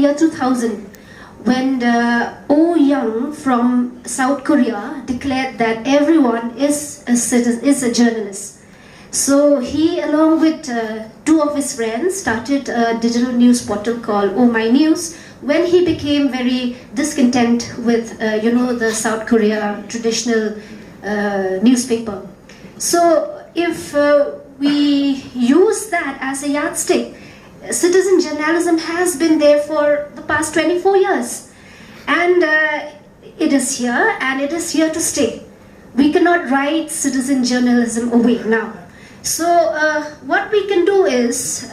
year 2000, when Oh Young from South Korea declared that everyone is a journalist. So he, along with two of his friends, started a digital news portal called Oh My News, when he became very discontent with the South Korea traditional newspaper. So if we use that as a yardstick, citizen journalism has been there for the past 24 years, and it is here, and it is here to stay. We cannot write citizen journalism away now. So what we can do is,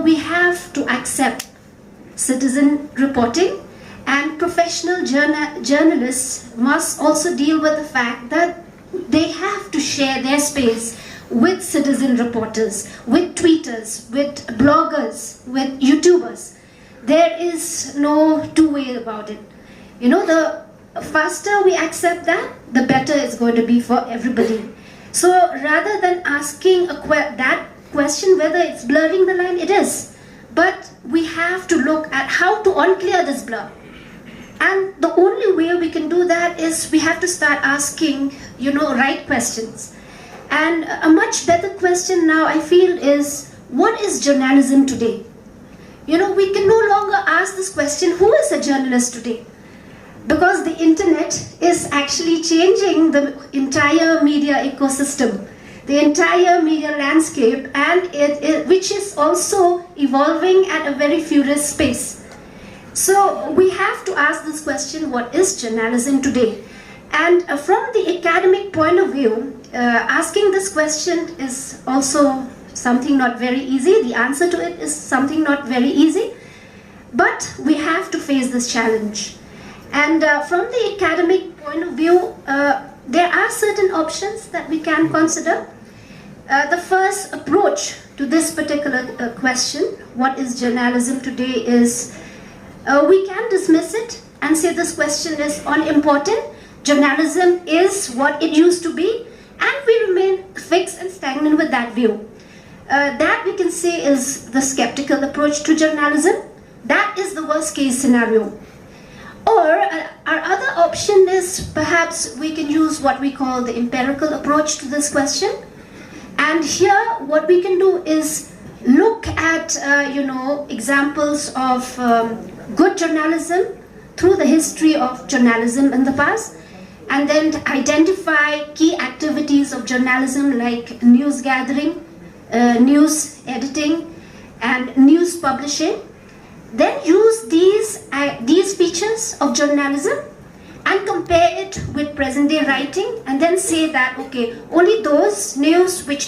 we have to accept citizen reporting, and professional journalists must also deal with the fact that they have to share their space with citizen reporters, with tweeters, with bloggers, with YouTubers. There is no two way about it. The faster we accept that, the better it's going to be for everybody. So rather than asking that question whether it's blurring the line, it is. But we have to look at how to unclear this blur. And the only way we can do that is we have to start asking, right questions. And a much better question now, I feel, is what is journalism today? We can no longer ask this question, who is a journalist today? Because the internet is actually changing the entire media ecosystem, the entire media landscape, and which is also evolving at a very furious pace. So we have to ask this question, what is journalism today? And from the academic point of view, asking this question is also something not very easy. The answer to it is something not very easy. But we have to face this challenge. And from the academic point of view, there are certain options that we can consider. The first approach to this particular question, what is journalism today, is we can dismiss it and say this question is unimportant. Journalism is what it used to be, and we remain fixed and stagnant with that view. That we can say is the skeptical approach to journalism. That is the worst case scenario. Or our other option is perhaps we can use what we call the empirical approach to this question. And here what we can do is look at examples of good journalism through the history of journalism in the past, and then identify key activities of journalism like news gathering, news editing, and news publishing. Then use these features of journalism and compare it with present day writing, and then say that only those news which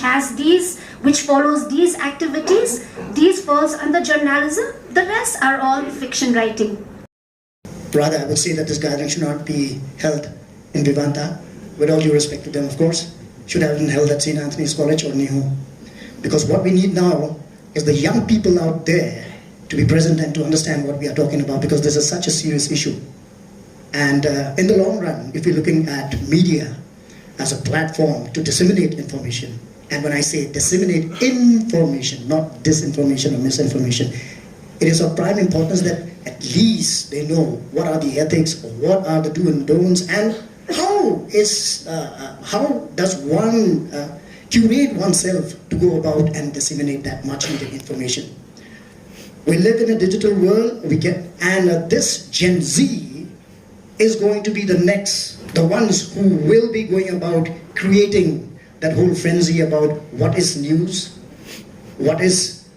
follows these activities, these falls under journalism, the rest are all fiction writing. Rather, I would say that this gathering should not be held in Vivanta, with all due respect to them, of course, should have been held at St. Anthony's College or Neho. Because what we need now is the young people out there to be present and to understand what we are talking about, because this is such a serious issue. And in the long run, if you're looking at media as a platform to disseminate information, and when I say disseminate information, not disinformation or misinformation, it is of prime importance that at least they know what are the ethics, or what are the do and don'ts, and how does one curate oneself to go about and disseminate that much needed information. We live in a digital world, and this Gen Z is going to be the ones who will be going about creating that whole frenzy about what is news, what is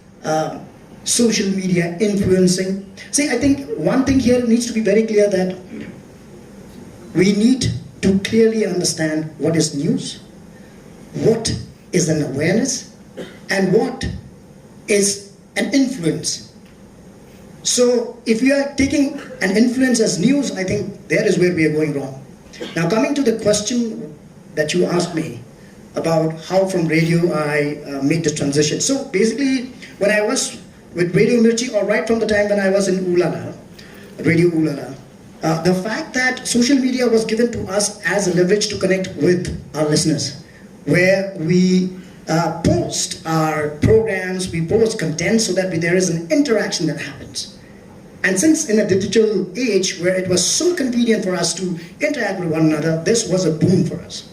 social media influencing. See, I think one thing here needs to be very clear, that we need to clearly understand what is news, what is an awareness, and what is an influence. So if you are taking an influence as news, I think there is where we are going wrong. Now, coming to the question that you asked me about how from radio I made the transition. So basically, when I was with Radio Mirchi, or right from the time when I was in Ulala, Radio Ulala, the fact that social media was given to us as a leverage to connect with our listeners, where we post our programs, we post content so that there is an interaction that happens. And since in a digital age where it was so convenient for us to interact with one another, this was a boon for us.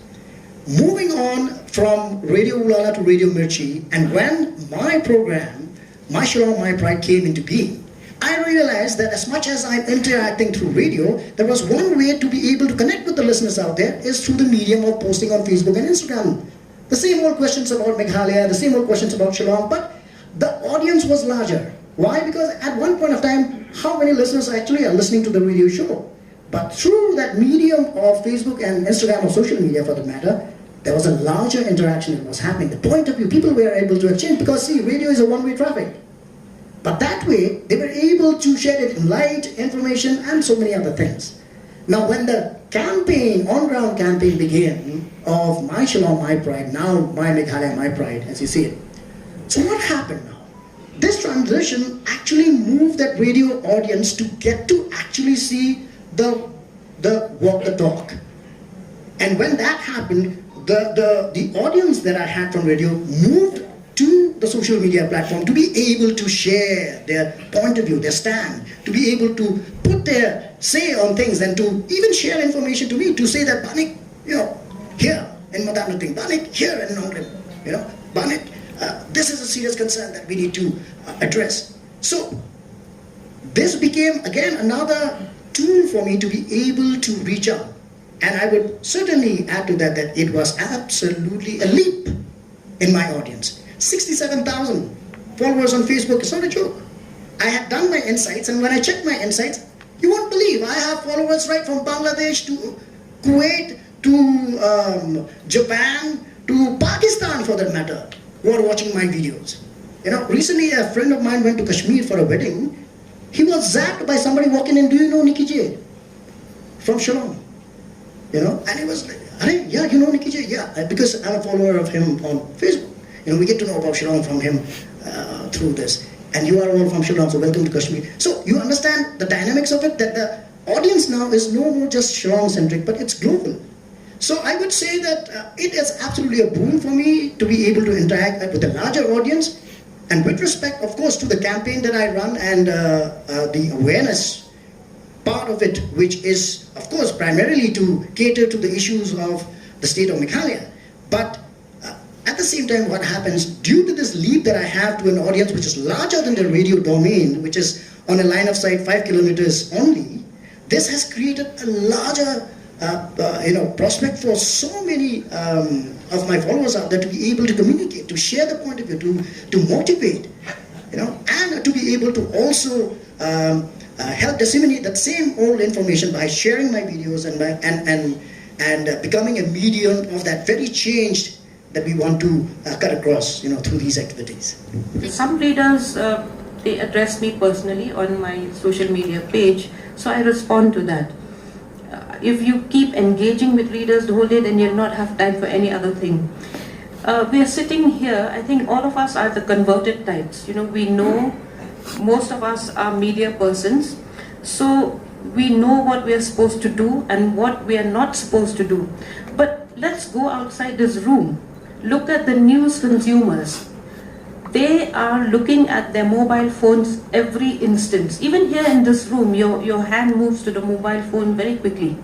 Moving on from Radio Ulala to Radio Mirchi, and when my program, My Shalom, My Pride came into being, I realized that as much as I'm interacting through radio, there was one way to be able to connect with the listeners out there is through the medium of posting on Facebook and Instagram. The same old questions about Meghalaya, the same old questions about Shalom, but the audience was larger. Why? Because at one point of time, how many listeners actually are listening to the radio show? But through that medium of Facebook and Instagram or social media for that matter, there was a larger interaction that was happening. The point of view, people were able to exchange because see, radio is a one-way traffic. But that way, they were able to share it in light, information, and so many other things. Now, when the campaign, on-ground campaign began of My Shalom, My Pride, now My Meghalaya, My Pride, as you see it. So what happened now? This transition actually moved that radio audience to get to actually see the walk the talk. And when that happened, the audience that I had from radio moved to the social media platform to be able to share their point of view, their stand, to be able to put their say on things and to even share information to me, to say that Banik, here in Madanating, Banik, here in Nongrim, Banik, this is a serious concern that we need to address. So this became again another tool for me to be able to reach out. And I would certainly add to that that it was absolutely a leap in my audience. 67,000 followers on Facebook is not a joke. I had done my insights, and when I checked my insights, you won't believe I have followers right from Bangladesh to Kuwait to Japan to Pakistan for that matter, who are watching my videos. Recently a friend of mine went to Kashmir for a wedding. He was zapped by somebody walking in, do you know Nikki J? From Shalom. And he was like, yeah, you know Nikki J? Yeah, because I'm a follower of him on Facebook. We get to know about Shalom from him through this. And you are all from Shalom, so welcome to Kashmir. So you understand the dynamics of it, that the audience now is no more just Shalom-centric, but it's global. So I would say that it is absolutely a boon for me to be able to interact with a larger audience. And with respect, of course, to the campaign that I run and the awareness part of it, which is, of course, primarily to cater to the issues of the state of Meghalaya. But at the same time, what happens, due to this leap that I have to an audience which is larger than the radio domain, which is on a line of sight 5 kilometers only, this has created a larger prospect for so many of my followers out there to be able to communicate, to share the point of view, to motivate, and to be able to also help disseminate that same old information by sharing my videos and becoming a medium of that very change that we want to cut across, through these activities. Some readers, they address me personally on my social media page, so I respond to that. If you keep engaging with readers the whole day, then you'll not have time for any other thing. We are sitting here, I think all of us are the converted types. We know most of us are media persons, so we know what we are supposed to do and what we are not supposed to do. But let's go outside this room. Look at the news consumers. They are looking at their mobile phones every instance. Even here in this room, your hand moves to the mobile phone very quickly.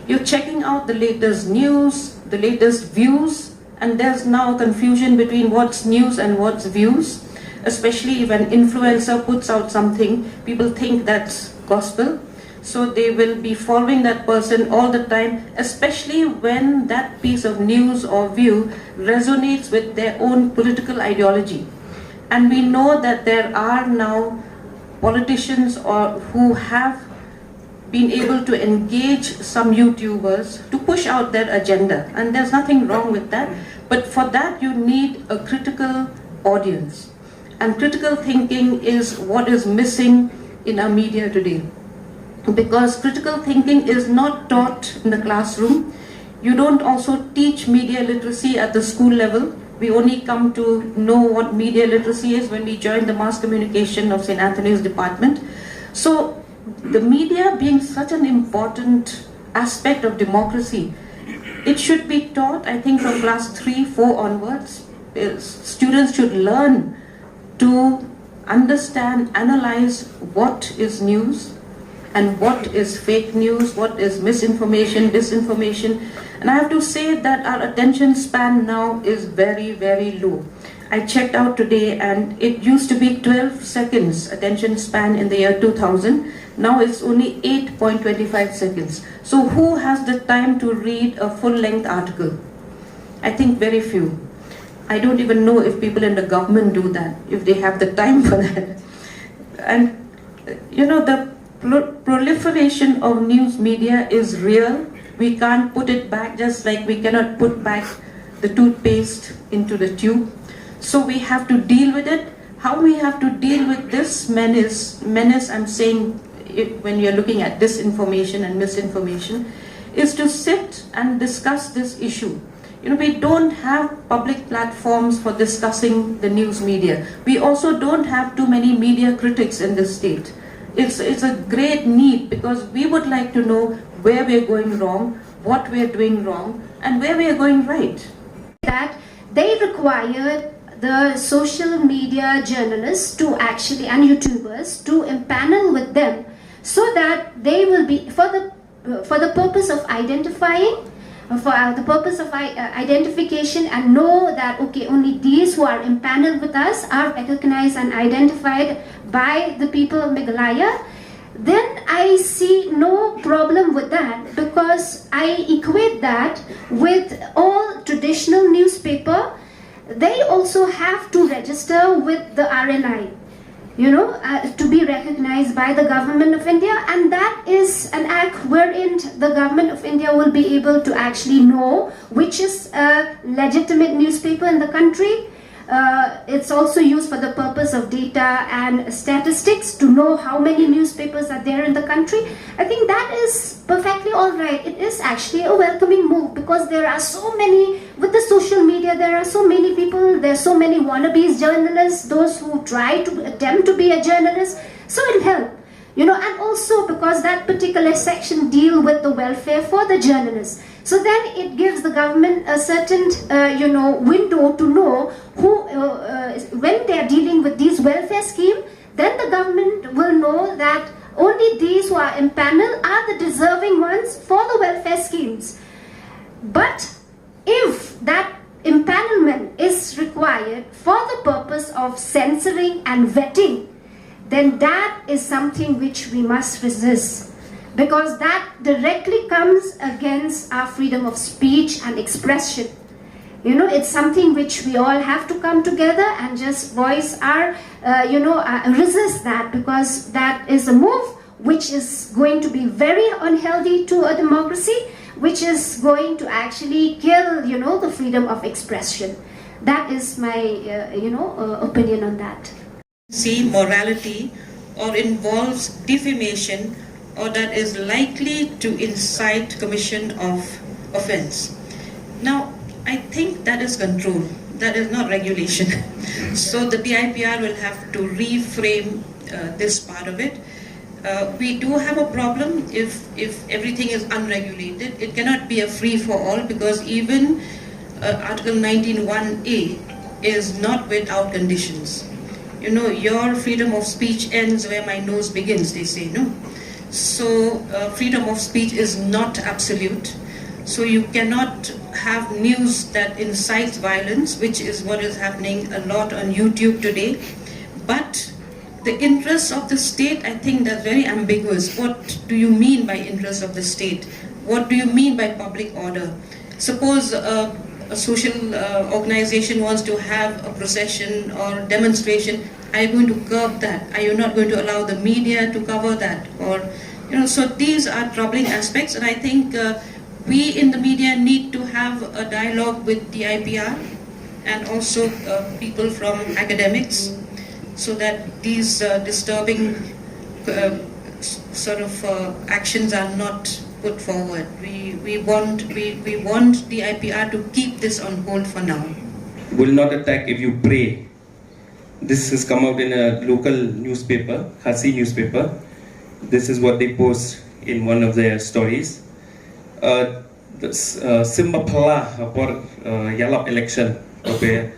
You're checking out the latest news, the latest views, and there's now confusion between what's news and what's views. Especially if an influencer puts out something, people think that's gospel. So they will be following that person all the time, especially when that piece of news or view resonates with their own political ideology. And we know that there are now politicians who have been able to engage some YouTubers to push out their agenda. And there's nothing wrong with that. But for that, you need a critical audience. And critical thinking is what is missing in our media today. Because critical thinking is not taught in the classroom. You don't also teach media literacy at the school level. We only come to know what media literacy is when we join the mass communication of St. Anthony's department. So the media being such an important aspect of democracy, it should be taught, I think, from class 3, 4 onwards. Students should learn to understand, analyze what is news and what is fake news, what is misinformation, disinformation. And I have to say that our attention span now is very, very low. I checked out today and it used to be 12 seconds attention span in the year 2000. Now it's only 8.25 seconds. So who has the time to read a full-length article? I think very few. I don't even know if people in the government do that, if they have the time for that. And the proliferation of news media is real. We can't put it back, just like we cannot put back the toothpaste into the tube. So we have to deal with it. How we have to deal with this menace I'm saying when you're looking at disinformation and misinformation, is to sit and discuss this issue. We don't have public platforms for discussing the news media. We also don't have too many media critics in this state. It's a great need, because we would like to know where we're going wrong, what we're doing wrong, and where we're going right. That they required the social media journalists to actually, and YouTubers, to impanel with them, so that they will be, for the purpose of identifying, for the purpose of identification, and know that, okay, only these who are impaneled with us are recognized and identified by the people of Meghalaya. Then I see no problem with that, because I equate that with all traditional newspaper. They also have to register with the RNI, to be recognized by the government of India, and that is an act wherein the government of India will be able to actually know which is a legitimate newspaper in the country. It's also used for the purpose of data and statistics, to know how many newspapers are there in the country. I think that is perfectly all right. It is actually a welcoming move, because there are so many, with the social media, there are so many people, there are so many wannabes journalists, those who try to attempt to be a journalist. So it'll help. And also because that particular section deal with the welfare for the journalists. So then it gives the government a certain, window to know who, when they are dealing with these welfare scheme, then the government will know that only these who are impaneled are the deserving ones for the welfare schemes. But if that impanelment is required for the purpose of censoring and vetting, then that is something which we must resist, because that directly comes against our freedom of speech and expression. It's something which we all have to come together and just voice our, resist that, because that is a move which is going to be very unhealthy to a democracy, which is going to actually kill, the freedom of expression. That is my, opinion on that. See morality or involves defamation, or that is likely to incite commission of offense. Now, I think that is control, that is not regulation. So the DIPR will have to reframe this part of it. We do have a problem if everything is unregulated. It cannot be a free-for-all, because even Article 19(1)(a) is not without conditions. Your freedom of speech ends where my nose begins, they say, no? So freedom of speech is not absolute. So you cannot have news that incites violence, which is what is happening a lot on YouTube today. But the interests of the state, I think that's very ambiguous. What do you mean by interests of the state? What do you mean by public order? Suppose a social organization wants to have a procession or demonstration. Are you going to curb that? Are you not going to allow the media to cover that? Or, so these are troubling aspects, and I think we in the media need to have a dialogue with the IPR and also people from academics, so that these disturbing actions are not put forward. We want the IPR to keep this on hold for now. Will not attack if you pray. This has come out in a local newspaper, Khasi newspaper. This is what they post in one of their stories. Simba Pala for Yalap election, okay,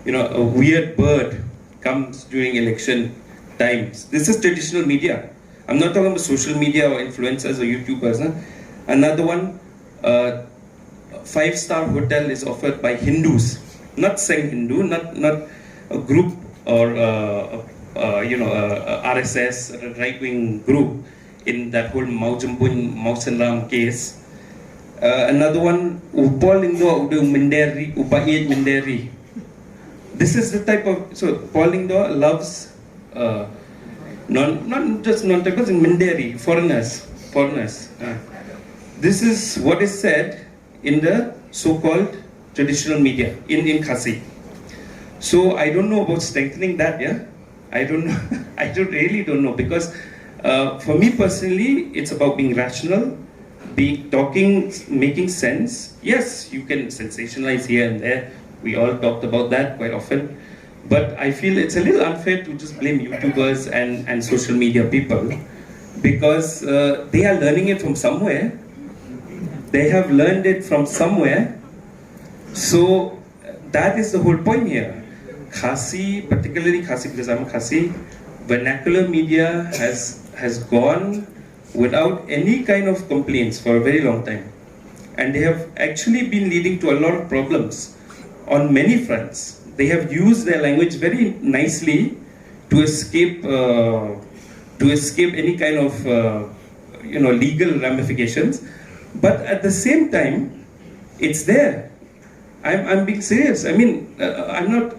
a weird bird comes during election times. This is traditional media. I'm not talking about social media or influencers or YouTubers. Huh? Another one, 5-star hotel is offered by Hindus, not saying Hindu, not a group or RSS, a right-wing group in that whole Mao Tse-tung case. Another one, Upalindo Udu Minderi, Upayed Minderi. This is the type of, so Paulindo loves not just non-types, in Minderi, foreigners. This is what is said in the so-called traditional media in Khasi. So I don't know about strengthening that, yeah? I don't know. I really don't know, because for me personally, it's about being rational, talking, making sense. Yes, you can sensationalize here and there. We all talked about that quite often. But I feel it's a little unfair to just blame YouTubers and social media people, because they are learning it from somewhere. They have learned it from somewhere. So that is the whole point here. Khasi, particularly Khasi, because I'm a Khasi, vernacular media has gone without any kind of complaints for a very long time. And they have actually been leading to a lot of problems on many fronts. They have used their language very nicely to escape any kind of legal ramifications. But at the same time, it's there. I'm being serious. I mean, I'm not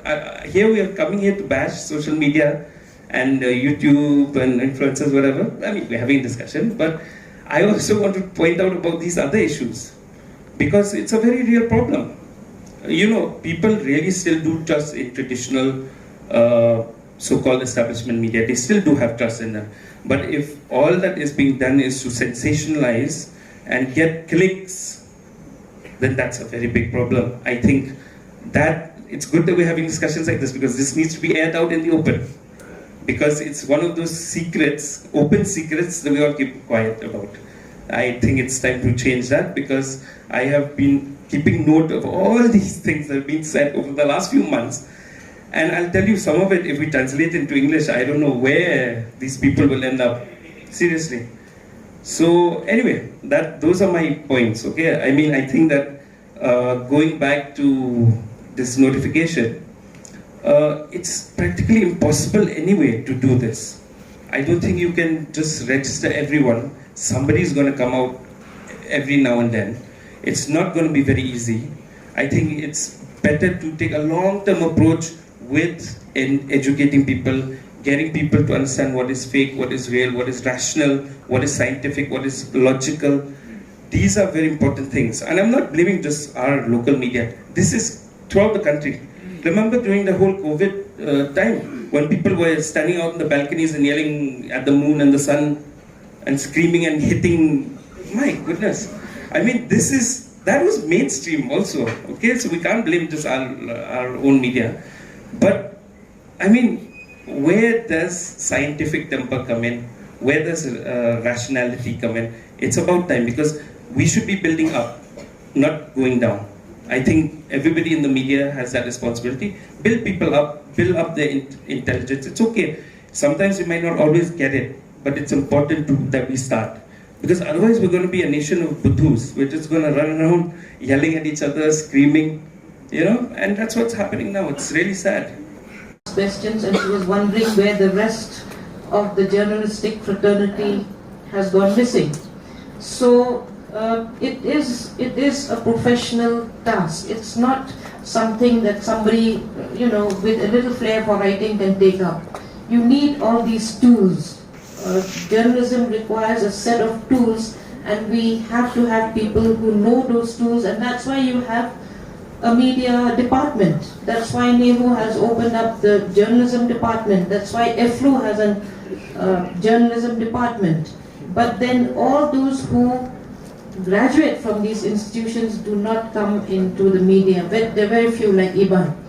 here. We are coming here to bash social media and YouTube and influencers, whatever. I mean, we're having a discussion, but I also want to point out about these other issues, because it's a very real problem. People really still do trust in traditional so-called establishment media. They still do have trust in them. But if all that is being done is to sensationalize and get clicks, then that's a very big problem. I think that it's good that we're having discussions like this, because this needs to be aired out in the open. Because it's one of those secrets, open secrets, that we all keep quiet about. I think it's time to change that, because I have been keeping note of all these things that have been said over the last few months. And I'll tell you, some of it, if we translate into English, I don't know where these people will end up. Seriously. So anyway, those are my points, okay? I mean, I think that going back to this notification, it's practically impossible anyway to do this. I don't think you can just register everyone. Somebody's going to come out every now and then. It's not going to be very easy. I think it's better to take a long-term approach in educating people, getting people to understand what is fake, what is real, what is rational, what is scientific, what is logical. These are very important things. And I'm not blaming just our local media. This is throughout the country. Remember during the whole COVID time, when people were standing out in the balconies and yelling at the moon and the sun and screaming and hitting, my goodness. I mean, that was mainstream also, okay? So we can't blame just our own media. But, I mean, where does scientific temper come in? Where does rationality come in? It's about time, because we should be building up, not going down. I think everybody in the media has that responsibility. Build people up, build up their intelligence. It's okay. Sometimes we might not always get it, but it's important that we start. Because otherwise we're going to be a nation of Buddhus. We're just going to run around yelling at each other, screaming, and that's what's happening now. It's really sad. Questions, and she was wondering where the rest of the journalistic fraternity has gone missing. So it is a professional task. It's not something that somebody with a little flair for writing can take up. You need all these tools. Journalism requires a set of tools, and we have to have people who know those tools, and that's why you have a media department. That's why NEHU has opened up the journalism department. That's why EFLU has a journalism department. But then all those who graduate from these institutions do not come into the media. There are very few, like Iban.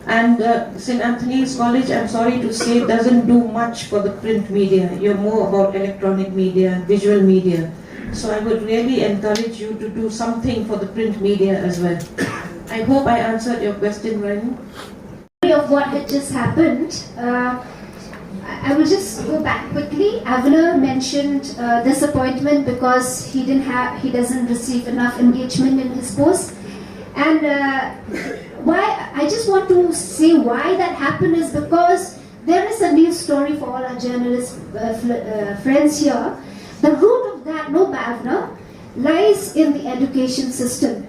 And St. Anthony's College, I'm sorry to say, doesn't do much for the print media. You're more about electronic media, visual media. So I would really encourage you to do something for the print media as well. I hope I answered your question, Ryan. Of what had just happened, I will just go back quickly. Avner mentioned disappointment because he doesn't receive enough engagement in his post. And why I just want to say why that happened is because there is a news story for all our journalist friends here. The root of that, no Avner, lies in the education system.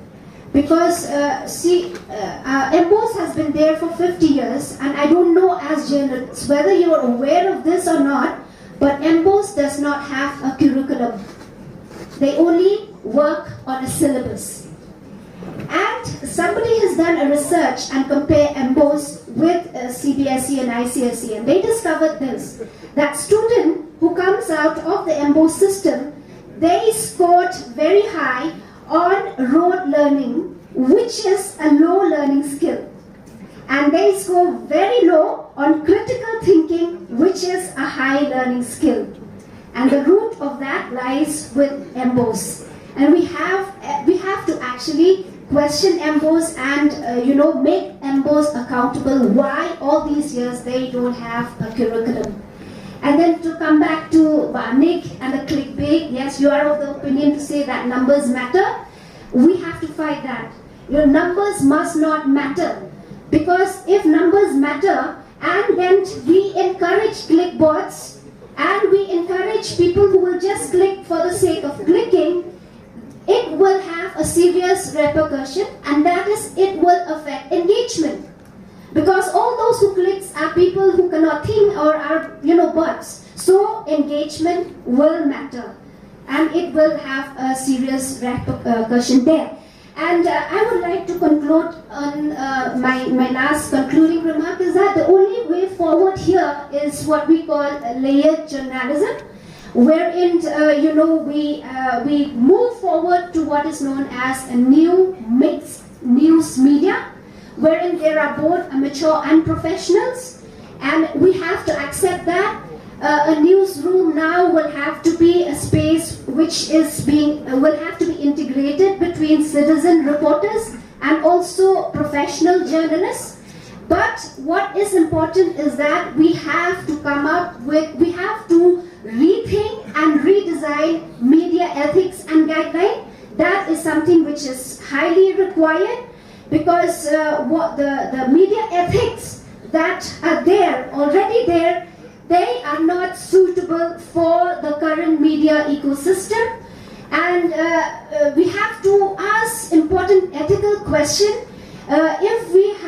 Because, MBOS has been there for 50 years, and I don't know as journalists whether you are aware of this or not, but MBOS does not have a curriculum. They only work on a syllabus. And somebody has done a research and compare MBOS with CBSE and ICSE, and they discovered this, that student who comes out of the MBOS system, they scored very high on rote learning, which is a low learning skill. And they score very low on critical thinking, which is a high learning skill. And the root of that lies with MBOS. And we have to actually question MBOS and make MBOS accountable why all these years they don't have a curriculum. And then to come back to Nick and the clickbait, yes, you are of the opinion to say that numbers matter. We have to fight that. Your numbers must not matter. Because if numbers matter, and then we encourage clickbots, and we encourage people who will just click for the sake of clicking, it will have a serious repercussion, and that is, it will affect engagement. Because all those who clicks are people who cannot think or are, bots. So engagement will matter, and it will have a serious repercussion there. And I would like to conclude on my last concluding remark is that the only way forward here is what we call layered journalism, wherein we move forward to what is known as a new mixed news media, wherein there are both amateur and professionals, and we have to accept that a newsroom now will have to be a space which will have to be integrated between citizen reporters and also professional journalists. But what is important is that we have to rethink and redesign media ethics and guidelines. That is something which is highly required, because the media ethics that are already there, they are not suitable for the current media ecosystem. And we have to ask important ethical question. If we're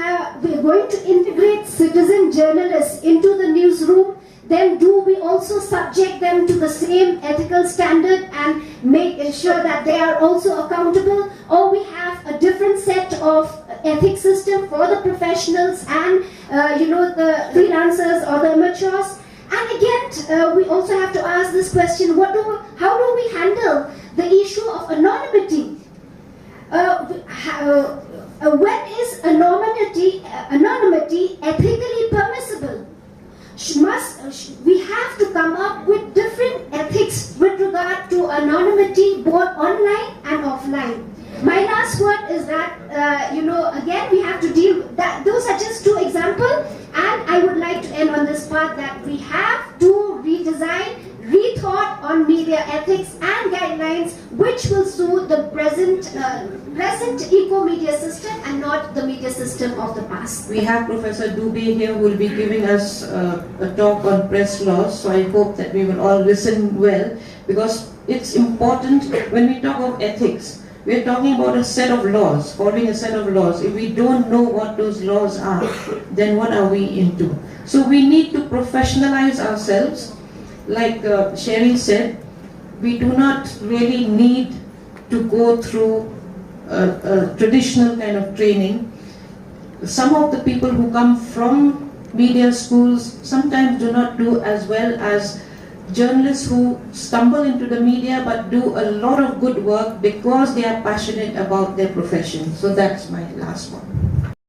going to integrate citizen journalists into the newsroom, then do we also subject them to the same ethical standard and make sure that they are also accountable? Or we have a different set of ethics system for the professionals and the freelancers or the amateurs? And again, we also have to ask this question: how do we handle the issue of anonymity? When is anonymity ethically permissible? We have to come up with different ethics with regard to anonymity, both online and offline. My last word is that, again, we have to deal with that. Those are just two examples, and I would like to end on this part that we have to rethought on media ethics and guidelines which will suit the present eco-media system and not the media system of the past. We have Professor Dubey here who will be giving us a talk on press laws, so I hope that we will all listen well, because it's important when we talk of ethics. We're talking about a set of laws, following a set of laws. If we don't know what those laws are, then what are we into? So we need to professionalize ourselves. Like Sherry said, we do not really need to go through a traditional kind of training. Some of the people who come from media schools sometimes do not do as well as journalists who stumble into the media but do a lot of good work because they are passionate about their profession. So that's my last one.